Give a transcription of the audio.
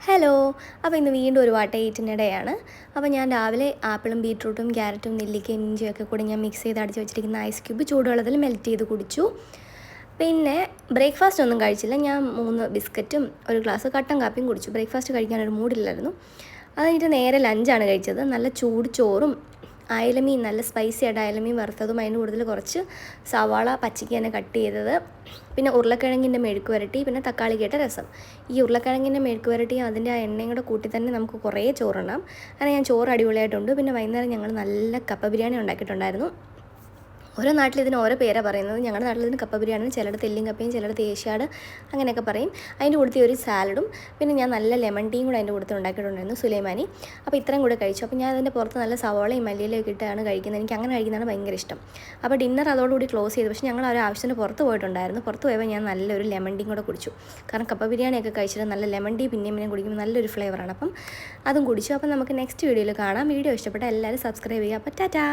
Hello. അപ്പോൾ ഇന്ന് വീണ്ടും ഒരു വാട്ട ഈറ്റിനിടെയാണ്. അപ്പോൾ ഞാൻ രാവിലെ ആപ്പിളും ബീട്രൂട്ടും ക്യാരറ്റും നെല്ലിക്കയും ഇഞ്ചിയൊക്കെ കൂടി ഞാൻ മിക്സ് ചെയ്ത് അടിച്ച് വെച്ചിരിക്കുന്ന ഐസ് ക്യൂബ് ചൂടുവെള്ളത്തിൽ മെൽറ്റ് ചെയ്ത് കുടിച്ചു. പിന്നെ ബ്രേക്ക്ഫാസ്റ്റ് ഒന്നും കഴിച്ചില്ല. ഞാൻ 3 ബിസ്ക്കറ്റും ഒരു ഗ്ലാസ് കട്ടൻ കാപ്പിയും കുടിച്ചു. ബ്രേക്ക്ഫാസ്റ്റ് കഴിക്കാനൊരു മൂഡില്ലായിരുന്നു. അത് കഴിഞ്ഞിട്ട് നേരെ ലഞ്ചാണ് കഴിച്ചത്. നല്ല ചൂട് ചോറും അയലമീൻ, നല്ല സ്പൈസി ആയിട്ട് അയലമീൻ വറുത്തതും അതിന് കൂടുതൽ കുറച്ച് സവാള പച്ചയ്ക്ക് തന്നെ കട്ട് ചെയ്തത്, പിന്നെ ഉരുളക്കിഴങ്ങിൻ്റെ മെഴുക്ക് വരട്ടി, പിന്നെ തക്കാളിക്കേട്ട രസം. ഈ ഉരുളക്കിഴങ്ങിൻ്റെ മെഴുക്ക് വരട്ടിയും അതിൻ്റെ ആ എണ്ണയും കൂടെ കൂട്ടി തന്നെ നമുക്ക് കുറേ ചോറുണ്ടാം. അങ്ങനെ ഞാൻ ചോറ് അടിപൊളിയായിട്ടുണ്ട്. പിന്നെ വൈകുന്നേരം ഞങ്ങൾ നല്ല കപ്പ ബിരിയാണി ഉണ്ടാക്കിയിട്ടുണ്ടായിരുന്നു. ഓരോ നാട്ടിൽ ഇതിന് ഓരോ പേരാണ് പറയുന്നത്. ഞങ്ങളുടെ നാട്ടിൽ ഇതിന് കപ്പ ബിരിയാണി, ചിലയിടത്ത് എല്ലും കപ്പയും, ചിലയിടത്ത് ഏഷ്യാട് അങ്ങനെയൊക്കെ പറയും. അതിൻ്റെ കൂട്ടത്തിൽ ഒരു സാലഡും പിന്നെ ഞാൻ നല്ല ലെമൺ ടീയും കൂടെ അതിൻ്റെ കൂട്ടത്തിൽ ഉണ്ടാക്കിയിട്ടുണ്ടായിരുന്നു, സുലൈമാനി. അപ്പോൾ ഇത്രയും കൂടെ കഴിച്ചു. അപ്പോൾ ഞാൻ അതിൻ്റെ പുറത്ത് നല്ല സവാളയും മല്ലിയിലൊക്കെ ഇട്ടാണ് കഴിക്കുന്നത്. എനിക്ക് അങ്ങനെ കഴിക്കുന്നതാണ് ഭയങ്കര ഇഷ്ടം. അപ്പോൾ ഡിന്നർ അതോടുകൂടി ക്ലോസ് ചെയ്തു. പക്ഷേ ഞങ്ങൾ ഒരു ആവശ്യത്തിന് പുറത്ത് പോയിട്ടുണ്ടായിരുന്നു. പുറത്ത് പോയപ്പോൾ ഞാൻ നല്ലൊരു ലെമൺ ടീയും കൂടെ കുടിച്ചു. കാരണം കപ്പ ബിരിയാണിയൊക്കെ കഴിച്ചിട്ട് നല്ല ലെമൺ ടീ പിന്നെയും കുടിക്കുമ്പോൾ നല്ലൊരു ഫ്ലേവറാണ്. അപ്പം അതും കുടിച്ചു. അപ്പം നമുക്ക് നെക്സ്റ്റ് വീഡിയോയിൽ കാണാം. വീഡിയോ ഇഷ്ടപ്പെട്ട എല്ലാവരും സബ്സ്ക്രൈബ് ചെയ്യുക. അപ്പോൾ ടാറ്റാ.